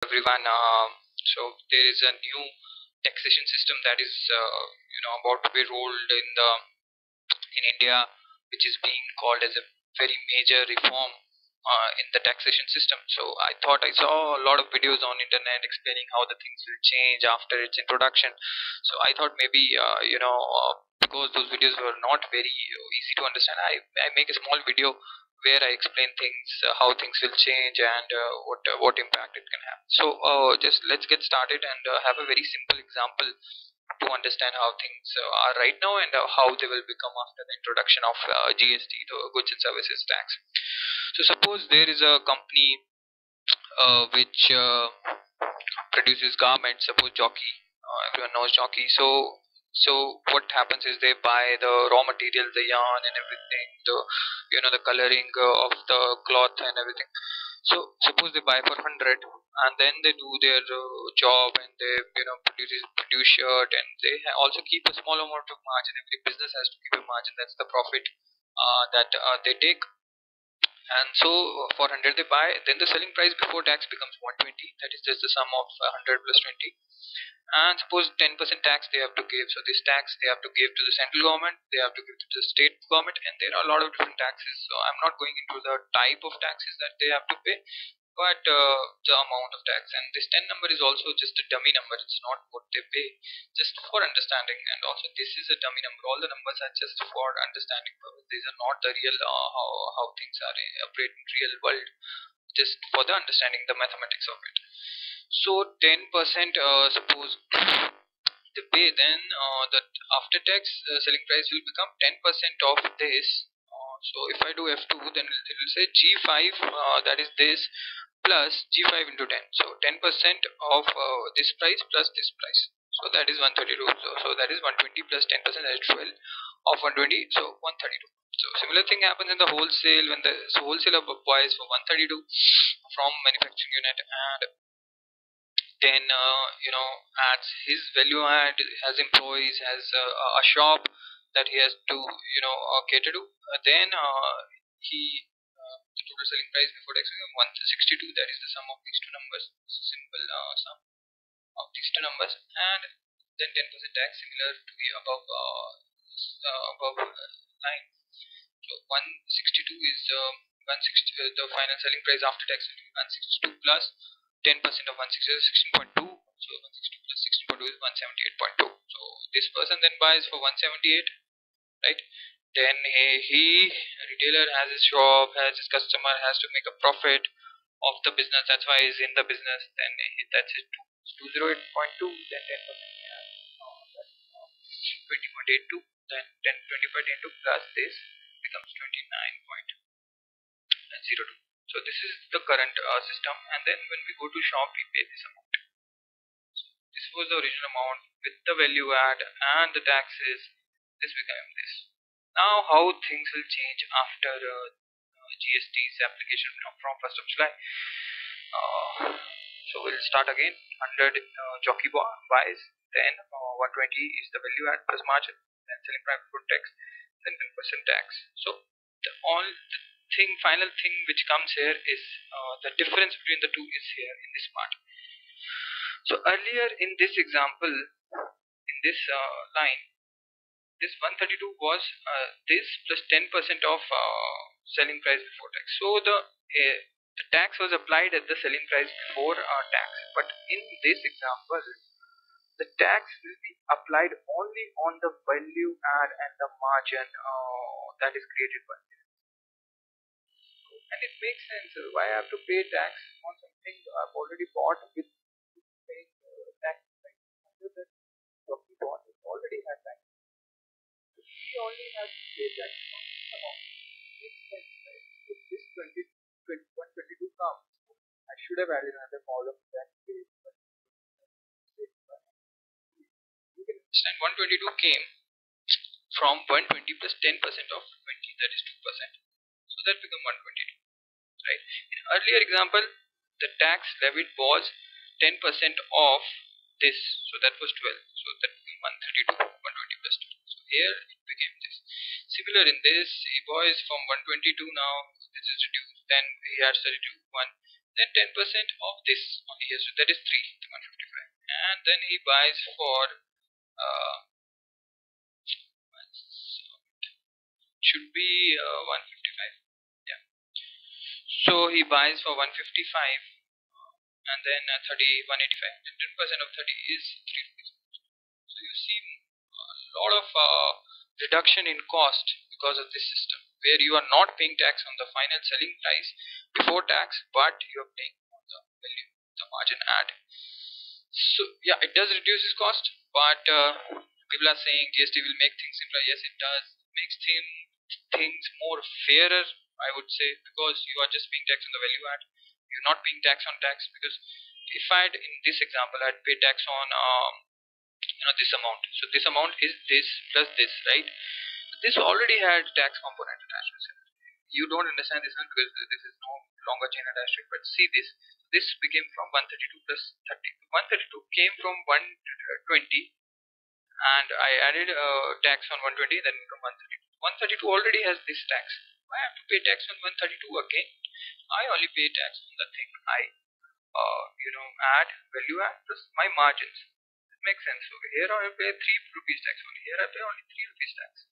Everyone. So there is a new taxation system that is about to be rolled in India, which is being called as a very major reform in the taxation system. So I thought I saw a lot of videos on internet explaining how the things will change after its introduction. So I thought maybe because those videos were not very easy to understand, I make a small video where I explain things, how things will change, and what impact it can have. So just let's get started and have a very simple example to understand how things are right now and how they will become after the introduction of GST, the Goods and Services Tax. So suppose there is a company which produces garments. Suppose Jockey, everyone knows Jockey. So what happens is they buy the raw materials, the yarn and everything, the coloring of the cloth and everything. So suppose they buy for 100, and then they do their job, and they produce shirt, and they also keep a small amount of margin. Every business has to keep a margin. That's the profit that they take. And so for 100 they buy, then the selling price before tax becomes 120. That is just the sum of 100 plus 20. And suppose 10% tax they have to give. So this tax they have to give to the central government, they have to give to the state government, and there are a lot of different taxes. So I'm not going into the type of taxes that they have to pay, but the amount of tax. And this 10 number is also just a dummy number. It's not what they pay, just for understanding. And also this is a dummy number. All the numbers are just for understanding purpose. These are not the real how things are operate in real world, just for the understanding the mathematics of it. So 10% suppose the pay, then that after tax selling price will become 10% of this. So if I do F2, then it will say G5, that is this, plus G5 into 10. So 10% of this price plus this price. So that is 132. So that is 120 plus 10%, that is 12 of 120. So 132. So similar thing happens in the wholesale when the wholesaler buys for 132 from manufacturing unit, and then adds his value add, has employees, has a shop that he has to cater to. Then he the total selling price before tax is 162. That is the sum of these two numbers. Simple sum of these two numbers, and then 10% tax similar to the above line. So 162 is 160. The final selling price after tax will be 162 plus 10% of 160 is 16.2. So 162 plus 16.2 is 178.2. So this person then buys for 178, right? Then he retailer has his shop, has his customer, has to make a profit of the business. That's why he's in the business. Then that's it. 208.2. Then 10%. 20.82. Then 10 20.82 plus this becomes 29.02. So this is the current system, and then when we go to shop we pay this amount. So this was the original amount with the value add and the taxes. This became this. Now how things will change after GST's application from 1st of July. So we'll start again. 100 jockey buys, then 120 is the value add plus margin, then selling price before tax, then 10% tax. So the final thing which comes here is the difference between the two is here in this part. So earlier in this example, in this line, this 132 was this plus 10% of selling price before tax. So the tax was applied at the selling price before tax, but in this example the tax will be applied only on the value add and the margin that is created by this. And it makes sense. Why I have to pay tax on something I've already bought with paying tax, right? Under the jockey bought, it already had tax. So he only has to pay tax on this amount. Makes sense, right? If this 122 comes, I should have added another column that says you can understand 122 came from 120 plus 10% of 20, that is 2%. So that become 122, right? In earlier example, the tax levied was 10% of this, so that was 12. So that became 132, 120 plus 2. So here it became this. Similar in this, he buys from 122 now. This is reduced. Then he adds 32 1. then 10% of this only here, so that is 3, the 155, and then he buys for should be 155. Yeah, so he buys for 155, and then 30 185, then 10% of 30 is 3 rupees. So you see a lot of reduction in cost because of this system, where you are not paying tax on the final selling price before tax, but you are paying on the value, the margin add. So yeah, it does reduce its cost, but people are saying GST will make things simpler. Yes, it does. It makes things more fairer, I would say, because you are just paying tax on the value add. You're not paying tax on tax, because if I'd, in this example, I'd pay tax on this amount. So this amount is this plus this, right? This already had tax component attached to it. You don't understand this one because this is no longer chain attached to it. But see this. This became from 132 plus 30. 132 came from 120, and I added tax on 120, then from 132. 132 already has this tax. I have to pay tax on 132 again. I only pay tax on the thing I add, value add plus my margins. It makes sense. So here I pay 3 rupees tax, only here I pay only 3 rupees tax.